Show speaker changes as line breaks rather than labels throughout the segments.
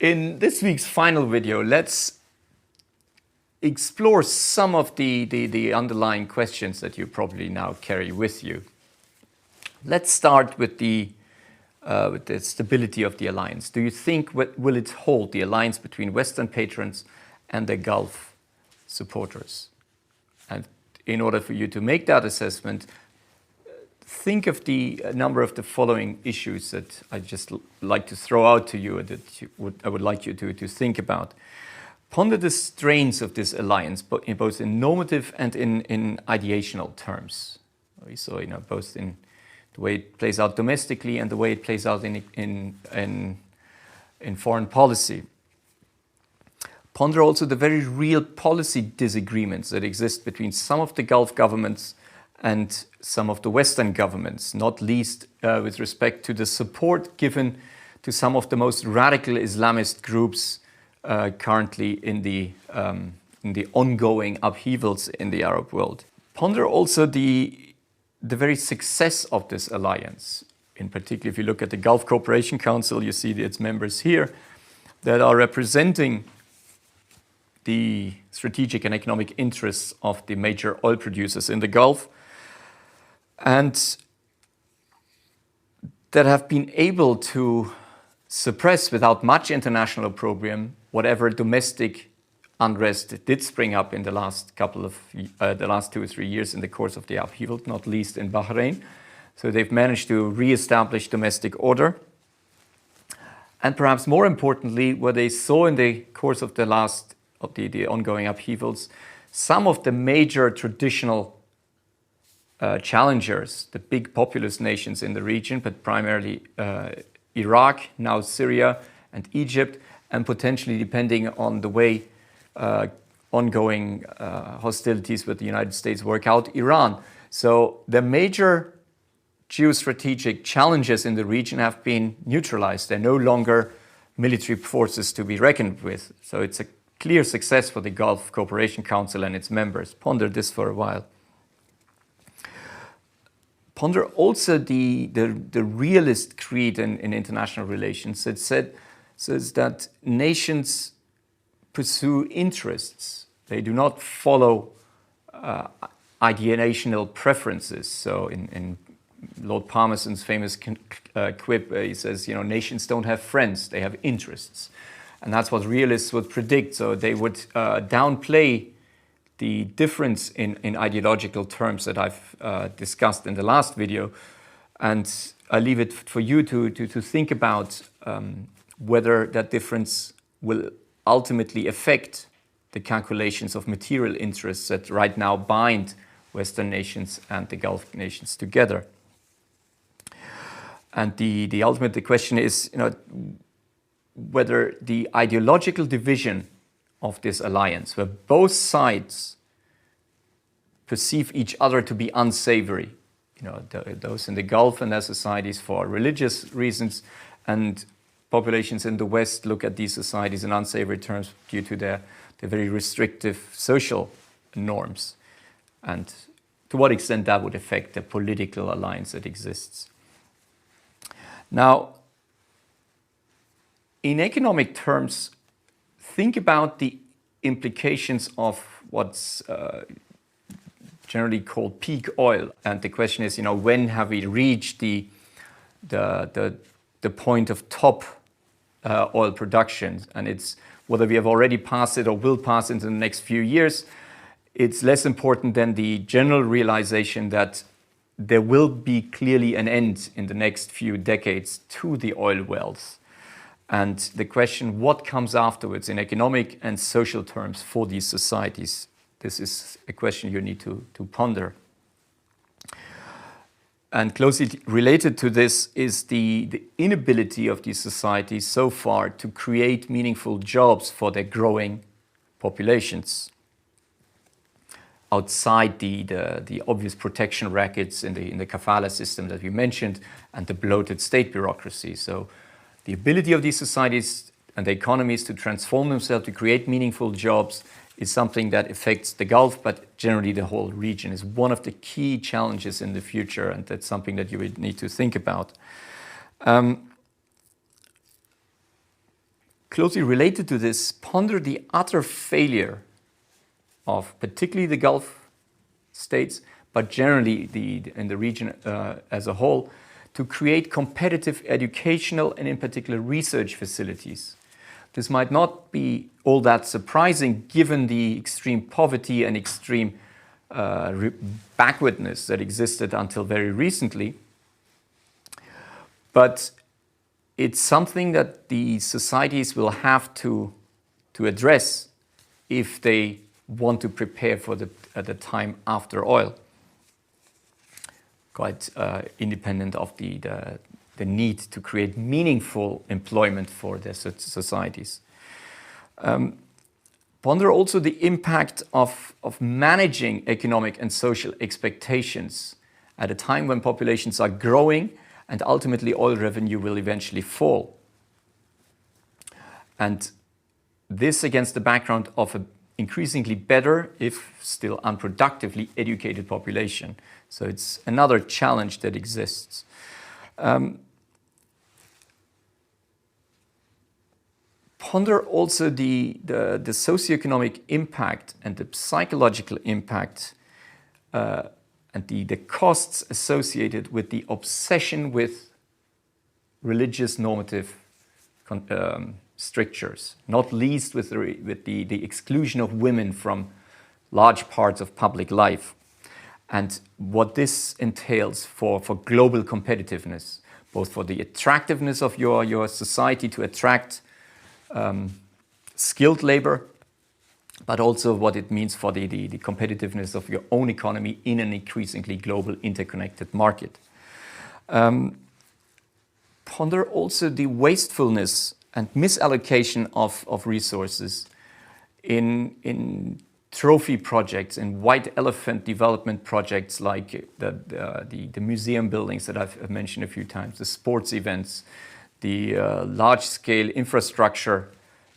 In this week's final video, let's explore some of the underlying questions that you probably now carry with you. Let's start with the stability of the alliance. Do you think will it hold, the alliance between Western patrons and the Gulf supporters? And in order for you to make that assessment, think of the number of the following issues that I just like to throw out to you, that I would like you to think about. Ponder the strains of this alliance, both in normative and in ideational terms. So, both in the way it plays out domestically and the way it plays out in foreign policy. Ponder also the very real policy disagreements that exist between some of the Gulf governments and some of the Western governments, not least with respect to the support given to some of the most radical Islamist groups currently in the ongoing upheavals in the Arab world. Ponder also the very success of this alliance. In particular, if you look at the Gulf Cooperation Council, you see its members here that are representing the strategic and economic interests of the major oil producers in the Gulf, and that have been able to suppress without much international opprobrium whatever domestic unrest did spring up in the last 2 or 3 years in the course of the upheaval, not least in Bahrain. So they've managed to re-establish domestic order. And perhaps more importantly, what they saw in the course of the ongoing upheavals, some of the major traditional challengers, the big populous nations in the region, but primarily Iraq, now Syria and Egypt, and potentially, depending on the way ongoing hostilities with the United States work out, Iran. So the major geostrategic challenges in the region have been neutralized. They're no longer military forces to be reckoned with. So it's a clear success for the Gulf Cooperation Council and its members. Ponder this for a while. Ponder also the realist creed in international relations. It says that nations pursue interests. They do not follow ideational preferences. So in Lord Palmerston's famous quip, he says, nations don't have friends, they have interests. And that's what realists would predict. So they would downplay the difference in ideological terms that I've discussed in the last video. And I leave it for you to think about whether that difference will ultimately affect the calculations of material interests that right now bind Western nations and the Gulf nations together. And the ultimate question is, whether the ideological division of this alliance, where both sides perceive each other to be unsavory, those in the Gulf and their societies for religious reasons, and populations in the West look at these societies in unsavory terms due to their very restrictive social norms, and to what extent that would affect the political alliance that exists. Now, in economic terms, think about the implications of what's generally called peak oil. And the question is, when have we reached the point of top oil production? And it's whether we have already passed it or will pass into the next few years. It's less important than the general realization that there will be clearly an end in the next few decades to the oil wealth. And the question, what comes afterwards in economic and social terms for these societies? This is a question you need to ponder. And closely related to this is the inability of these societies so far to create meaningful jobs for their growing populations, outside the obvious protection rackets in the kafala system that we mentioned and the bloated state bureaucracy. So the ability of these societies and the economies to transform themselves, to create meaningful jobs, is something that affects the Gulf, but generally the whole region, is one of the key challenges in the future, and that's something that you would need to think about. closely related to this, ponder the utter failure of particularly the Gulf states, but generally in the region as a whole, to create competitive educational and in particular research facilities. This might not be all that surprising given the extreme poverty and extreme backwardness that existed until very recently. But it's something that the societies will have to address if they want to prepare for the time after oil, quite independent of the need to create meaningful employment for their societies. Ponder also the impact of managing economic and social expectations at a time when populations are growing and ultimately oil revenue will eventually fall. And this against the background of an increasingly better, if still unproductively, educated population. So it's another challenge that exists. Ponder also the socioeconomic impact and the psychological impact and the costs associated with the obsession with religious normative strictures, not least with the exclusion of women from large parts of public life, and what this entails for global competitiveness, both for the attractiveness of your society to attract skilled labor, but also what it means for the competitiveness of your own economy in an increasingly global interconnected market. Ponder also the wastefulness and misallocation of resources in trophy projects, in white elephant development projects like the museum buildings that I've mentioned a few times, the sports events, the large-scale infrastructure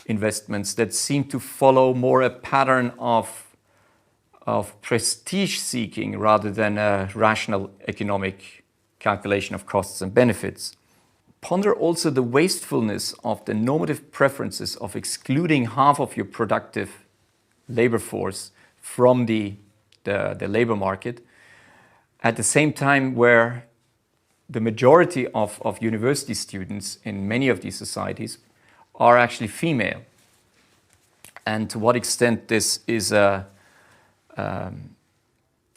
investments that seem to follow more a pattern of prestige-seeking rather than a rational economic calculation of costs and benefits. Ponder also the wastefulness of the normative preferences of excluding half of your productive labor force from the labor market, at the same time where the majority of university students in many of these societies are actually female, and to what extent this is a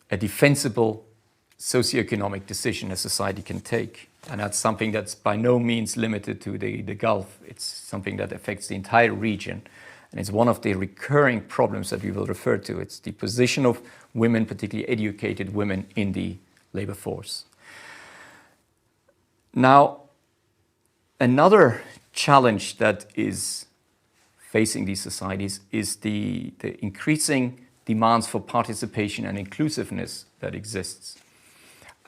defensible socioeconomic decision a society can take. And that's something that's by no means limited to the Gulf. It's something that affects the entire region. And it's one of the recurring problems that we will refer to. It's the position of women, particularly educated women, in the labor force. Now, another challenge that is facing these societies is the increasing demands for participation and inclusiveness that exists.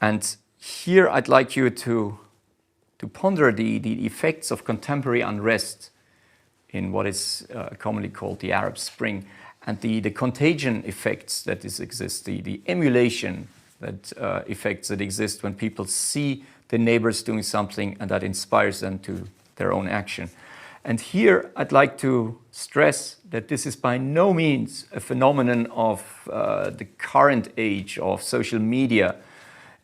And here I'd like you to ponder the effects of contemporary unrest in what is commonly called the Arab Spring, and the contagion effects that exist, the emulation that effects that exist when people see the neighbors doing something and that inspires them to their own action. And here I'd like to stress that this is by no means a phenomenon of the current age of social media.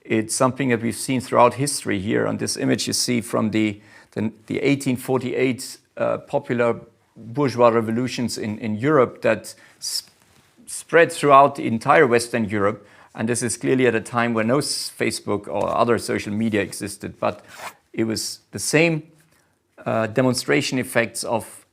It's something that we've seen throughout history. Here on this image you see from the 1848 popular bourgeois revolutions in Europe that spread throughout the entire Western Europe. And this is clearly at a time when no Facebook or other social media existed, but it was the same demonstration effects of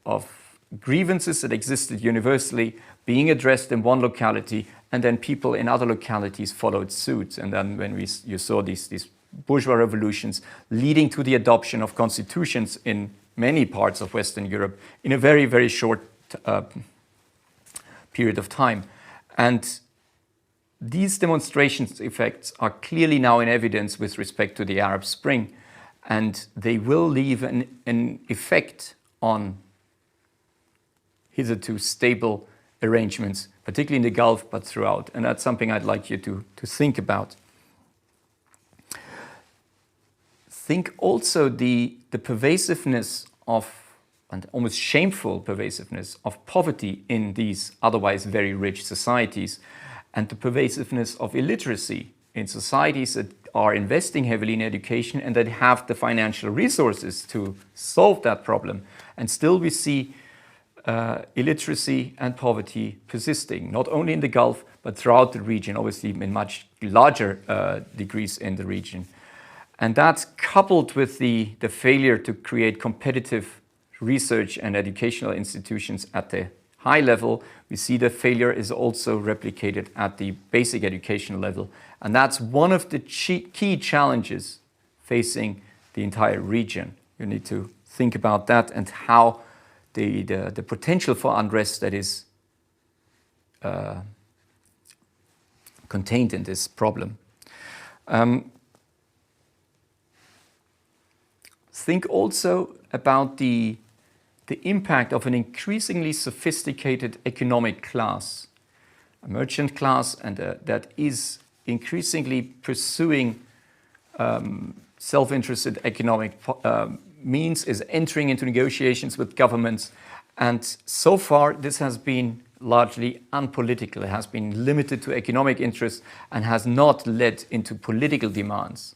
grievances that existed universally being addressed in one locality, and then people in other localities followed suit. And then when you saw these bourgeois revolutions leading to the adoption of constitutions in many parts of Western Europe in a very, very short period of time. And these demonstrations effects are clearly now in evidence with respect to the Arab Spring, and they will leave an effect on hitherto stable arrangements, particularly in the Gulf, but throughout. And that's something I'd like you to think about. Think also the pervasiveness of and almost shameful pervasiveness of poverty in these otherwise very rich societies, and the pervasiveness of illiteracy in societies that are investing heavily in education and that have the financial resources to solve that problem. And still we see illiteracy and poverty persisting, not only in the Gulf, but throughout the region, obviously in much larger degrees in the region. And that's coupled with the failure to create competitive research and educational institutions at the high level. We see the failure is also replicated at the basic educational level. And that's one of the key challenges facing the entire region. You need to think about that and how the potential for unrest that is contained in this problem. Think also about the impact of an increasingly sophisticated economic class, a merchant class, and that is increasingly pursuing self-interested economic means, is entering into negotiations with governments. And so far, this has been largely unpolitical. It has been limited to economic interests and has not led into political demands.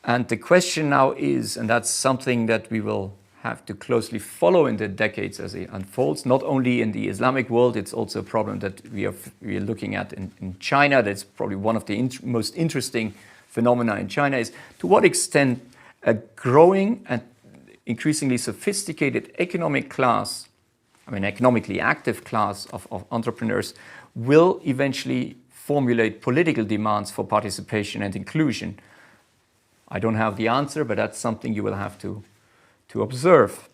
And the question now is, and that's something that we will have to closely follow in the decades as it unfolds, not only in the Islamic world, it's also a problem that we are looking at in China. That's probably one of the most interesting phenomena in China, is to what extent a growing and increasingly sophisticated economic class, economically active class of entrepreneurs will eventually formulate political demands for participation and inclusion. I don't have the answer, but that's something you will have to observe.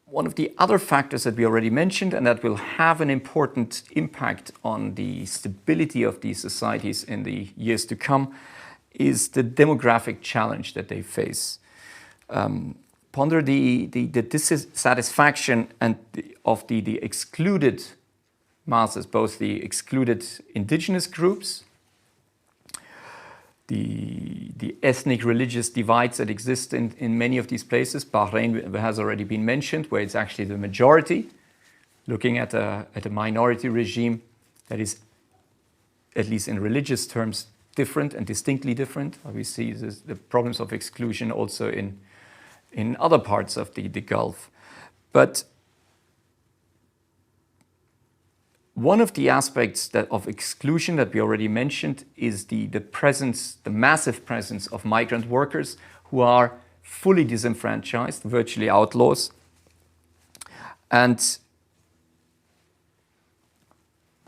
One of the other factors that we already mentioned and that will have an important impact on the stability of these societies in the years to come is the demographic challenge that they face. Ponder the dissatisfaction of the excluded masses, both the excluded indigenous groups, the ethnic religious divides that exist in many of these places. Bahrain has already been mentioned, where it's actually the majority, looking at a minority regime that is, at least in religious terms, different and distinctly different. We see the problems of exclusion also in other parts of the Gulf. But one of the aspects of exclusion that we already mentioned is the massive presence of migrant workers who are fully disenfranchised, virtually outlaws. And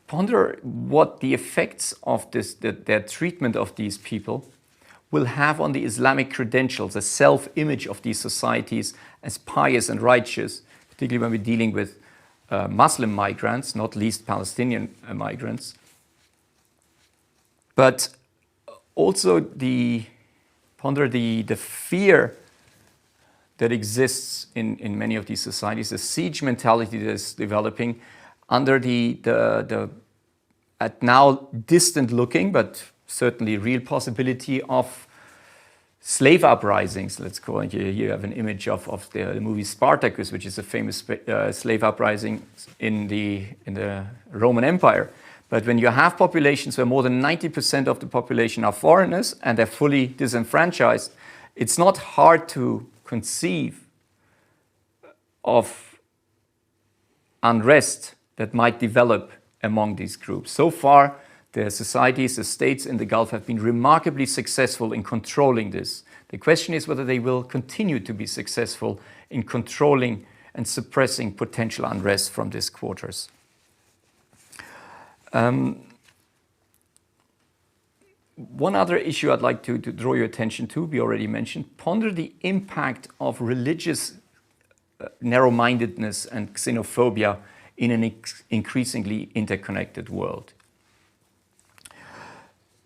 ponder what the effects of their treatment of these people will have on the Islamic credentials, the self-image of these societies as pious and righteous, particularly when we're dealing with Muslim migrants, not least Palestinian migrants. But also ponder the fear that exists in many of these societies, the siege mentality that is developing under at now distant looking, but certainly real possibility of slave uprisings, let's call it. Here you have an image of the movie Spartacus, which is a famous slave uprising in the Roman Empire. But when you have populations where more than 90% of the population are foreigners and they're fully disenfranchised, it's not hard to conceive of unrest that might develop among these groups. So far, the societies, the states in the Gulf have been remarkably successful in controlling this. The question is whether they will continue to be successful in controlling and suppressing potential unrest from these quarters. One other issue I'd like to draw your attention to, we already mentioned, ponder the impact of religious narrow-mindedness and xenophobia in an increasingly interconnected world.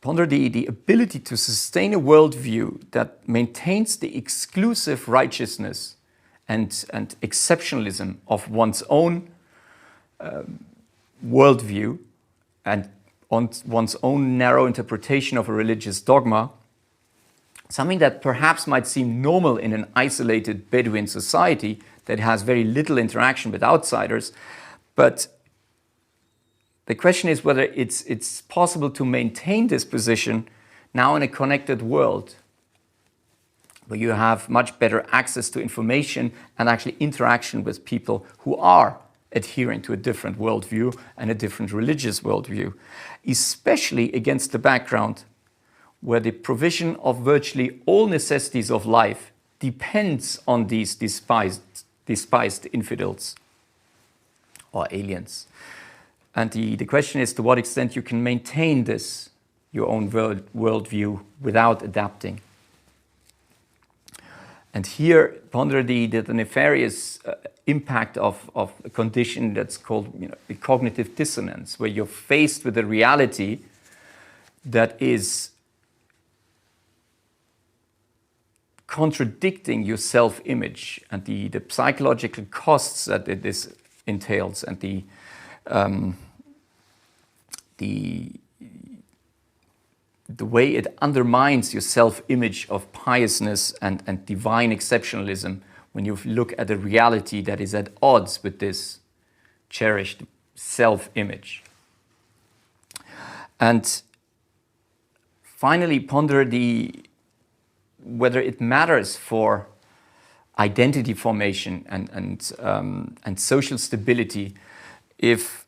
Ponder the ability to sustain a worldview that maintains the exclusive righteousness and exceptionalism of one's own worldview and on one's own narrow interpretation of a religious dogma, something that perhaps might seem normal in an isolated Bedouin society that has very little interaction with outsiders. But the question is whether it's possible to maintain this position now in a connected world, where you have much better access to information and actually interaction with people who are adhering to a different worldview and a different religious worldview, especially against the background where the provision of virtually all necessities of life depends on these despised infidels or aliens. And the question is to what extent you can maintain this, your own worldview, without adapting. And here, ponder the nefarious impact of a condition that's called a cognitive dissonance, where you're faced with a reality that is contradicting your self-image and the psychological costs that this entails, and the way it undermines your self-image of piousness and divine exceptionalism when you look at a reality that is at odds with this cherished self-image. And finally, ponder whether it matters for identity formation and social stability if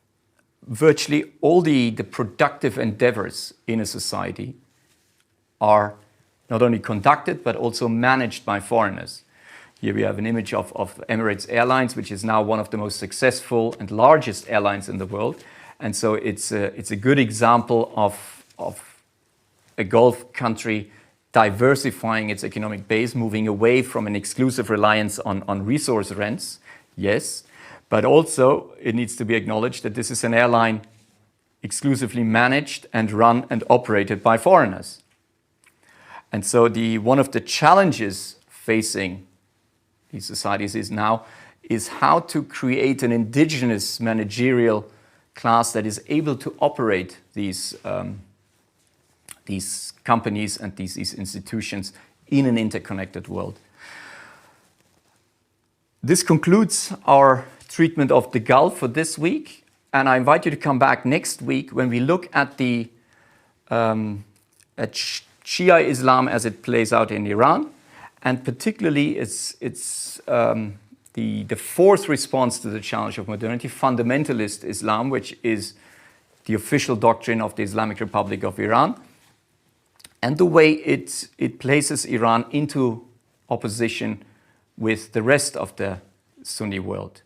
virtually all the productive endeavors in a society are not only conducted but also managed by foreigners. Here we have an image of Emirates Airlines, which is now one of the most successful and largest airlines in the world. And so it's a good example of a Gulf country diversifying its economic base, moving away from an exclusive reliance on resource rents, yes, but also it needs to be acknowledged that this is an airline exclusively managed and run and operated by foreigners. And so one of the challenges facing these societies is how to create an indigenous managerial class that is able to operate these companies and these institutions in an interconnected world. This concludes our treatment of the Gulf for this week, and I invite you to come back next week when we look at at Shia Islam as it plays out in Iran, and particularly it's the fourth response to the challenge of modernity, fundamentalist Islam, which is the official doctrine of the Islamic Republic of Iran, and the way it places Iran into opposition with the rest of the Sunni world.